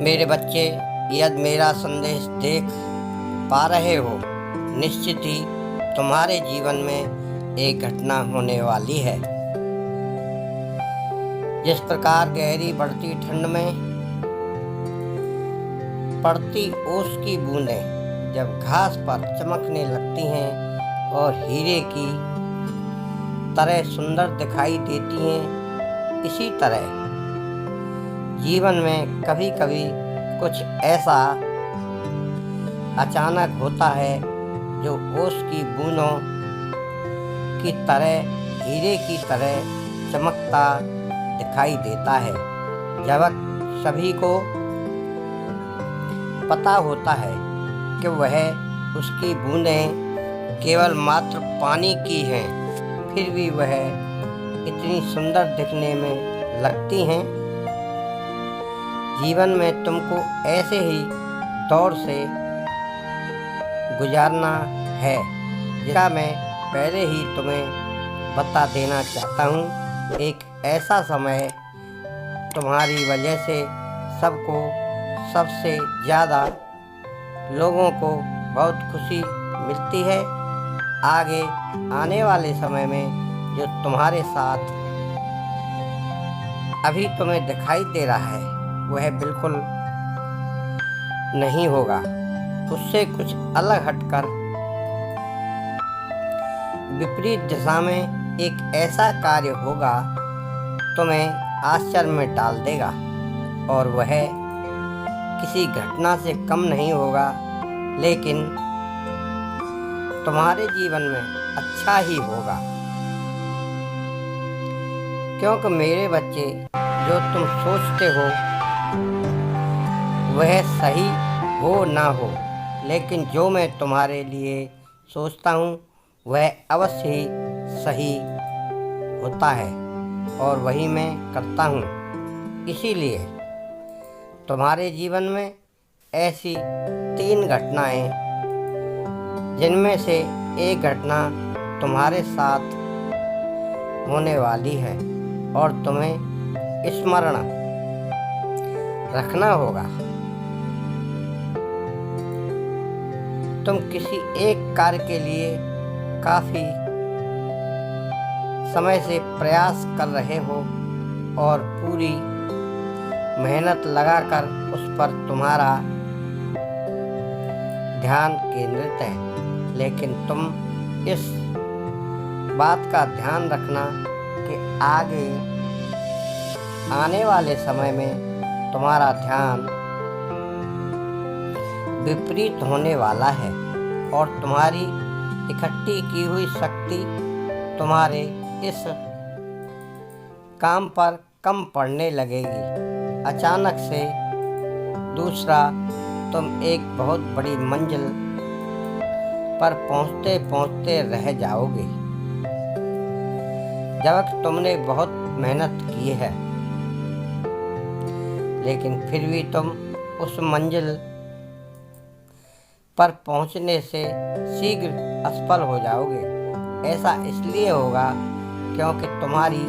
मेरे बच्चे, यदि मेरा संदेश देख पा रहे हो, निश्चित ही तुम्हारे जीवन में एक घटना होने वाली है। जिस प्रकार गहरी बढ़ती ठंड में पड़ती ओस की बूंदें जब घास पर चमकने लगती हैं और हीरे की तरह सुंदर दिखाई देती हैं, इसी तरह जीवन में कभी कभी कुछ ऐसा अचानक होता है जो ओस की बूंदों की तरह हीरे की तरह चमकता दिखाई देता है। जब सभी को पता होता है कि वह उसकी बूंदें केवल मात्र पानी की हैं, फिर भी वह इतनी सुंदर दिखने में लगती हैं। जीवन में तुमको ऐसे ही दौर से गुजारना है, जिसका मैं पहले ही तुम्हें बता देना चाहता हूँ। एक ऐसा समय तुम्हारी वजह से सबको, सबसे ज़्यादा लोगों को बहुत खुशी मिलती है। आगे आने वाले समय में जो तुम्हारे साथ अभी तुम्हें दिखाई दे रहा है वह बिल्कुल नहीं होगा। उससे कुछ अलग हटकर विपरीत दिशा में एक ऐसा कार्य होगा तुम्हें आश्चर्य में डाल देगा, और वह किसी घटना से कम नहीं होगा, लेकिन तुम्हारे जीवन में अच्छा ही होगा। क्योंकि मेरे बच्चे, जो तुम सोचते हो वह सही हो ना हो, लेकिन जो मैं तुम्हारे लिए सोचता हूँ वह अवश्य ही सही होता है, और वही मैं करता हूँ। इसीलिए तुम्हारे जीवन में ऐसी 3 घटनाएं, जिनमें से एक घटना तुम्हारे साथ होने वाली है, और तुम्हें स्मरण रखना होगा। तुम किसी एक कार्य के लिए काफ़ी समय से प्रयास कर रहे हो और पूरी मेहनत लगाकर उस पर तुम्हारा ध्यान केंद्रित है, लेकिन तुम इस बात का ध्यान रखना कि आगे आने वाले समय में तुम्हारा ध्यान विपरीत होने वाला है, और तुम्हारी इकट्ठी की हुई शक्ति तुम्हारे इस काम पर कम पड़ने लगेगी। अचानक से दूसरा, तुम एक बहुत बड़ी मंजिल पर पहुंचते पहुंचते रह जाओगे, जब तुमने बहुत मेहनत की है, लेकिन फिर भी तुम उस मंजिल पर पहुंचने से शीघ्र असफल हो जाओगे। ऐसा इसलिए होगा क्योंकि तुम्हारी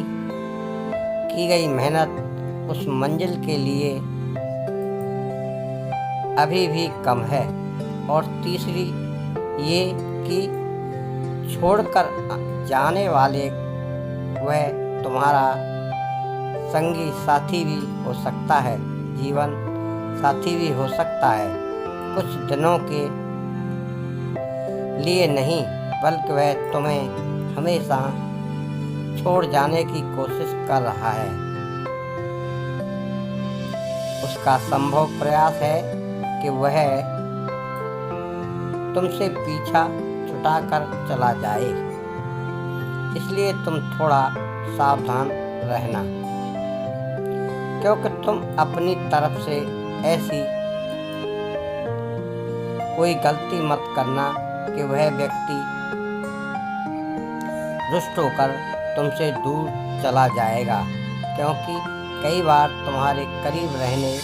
की गई मेहनत उस मंजिल के लिए अभी भी कम है। और तीसरी ये कि छोड़कर जाने वाले वह तुम्हारा संगी साथी भी हो सकता है, जीवन साथी भी हो सकता है। कुछ दिनों के लिए नहीं, बल्कि वह तुम्हें हमेशा छोड़ जाने की कोशिश कर रहा है। उसका संभव प्रयास है कि वह तुमसे पीछा छुटाकर चला जाए। इसलिए तुम थोड़ा सावधान रहना, क्योंकि तुम अपनी तरफ से ऐसी कोई गलती मत करना कि वह व्यक्ति रुष्ट होकर तुमसे दूर चला जाएगा, क्योंकि कई बार तुम्हारे करीब रहने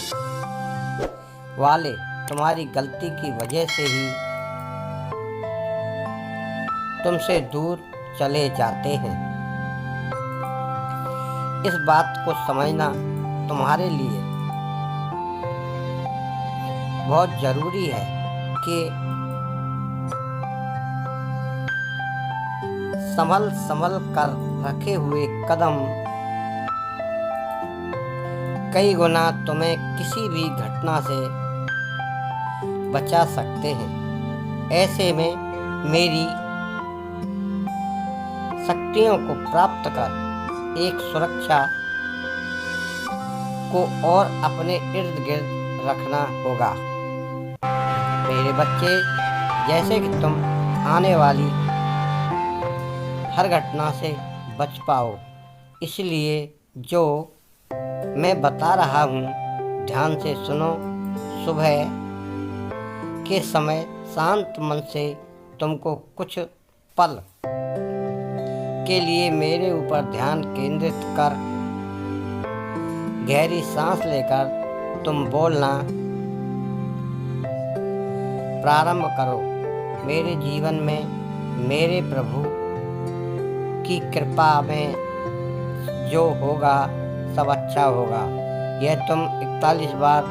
वाले तुम्हारी गलती की वजह से ही तुमसे दूर चले जाते हैं। इस बात को समझना तुम्हारे लिए बहुत ज़रूरी है कि संभल संभल कर रखे हुए कदम कई गुना तुम्हें किसी भी घटना से बचा सकते हैं। ऐसे में मेरी शक्तियों को प्राप्त कर एक सुरक्षा को और अपने इर्द गिर्द रखना होगा। मेरे बच्चे, जैसे कि तुम आने वाली हर घटना से बच पाओ, इसलिए जो मैं बता रहा हूँ ध्यान से सुनो। सुबह के समय शांत मन से तुमको कुछ पल के लिए मेरे ऊपर ध्यान केंद्रित कर गहरी सांस लेकर तुम बोलना प्रारंभ करो। मेरे जीवन में मेरे प्रभु की कृपा में जो होगा सब अच्छा होगा। यह तुम 41 बार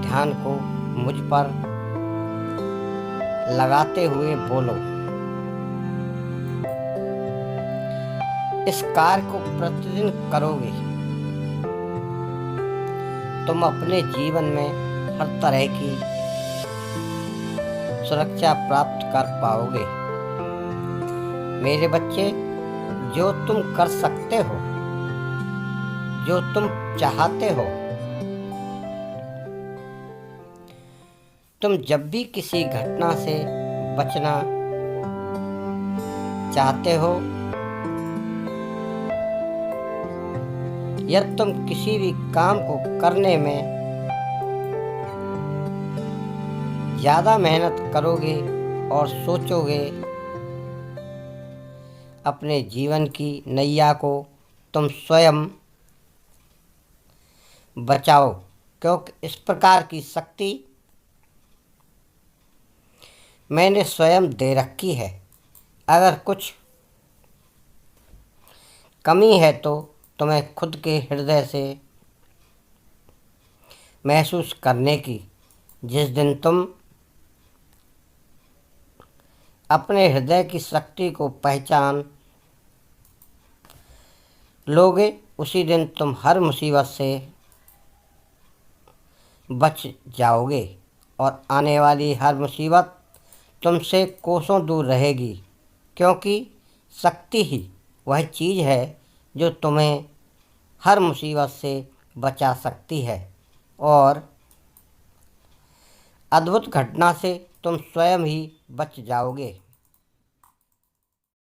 ध्यान को मुझ पर लगाते हुए बोलो। इस कार्य को प्रतिदिन करोगे, तुम अपने जीवन में हर तरह की सुरक्षा प्राप्त कर पाओगे। मेरे बच्चे, जो तुम कर सकते हो, जो तुम चाहते हो, तुम जब भी किसी घटना से बचना चाहते हो या तुम किसी भी काम को करने में ज़्यादा मेहनत करोगे और सोचोगे, अपने जीवन की नैया को तुम स्वयं बचाओ, क्योंकि इस प्रकार की शक्ति मैंने स्वयं दे रखी है। अगर कुछ कमी है तो तुम्हें खुद के हृदय से महसूस करने की। जिस दिन तुम अपने हृदय की शक्ति को पहचान लोगे, उसी दिन तुम हर मुसीबत से बच जाओगे और आने वाली हर मुसीबत तुमसे कोसों दूर रहेगी, क्योंकि शक्ति ही वह चीज़ है जो तुम्हें हर मुसीबत से बचा सकती है और अद्भुत घटना से तुम स्वयं ही बच जाओगे।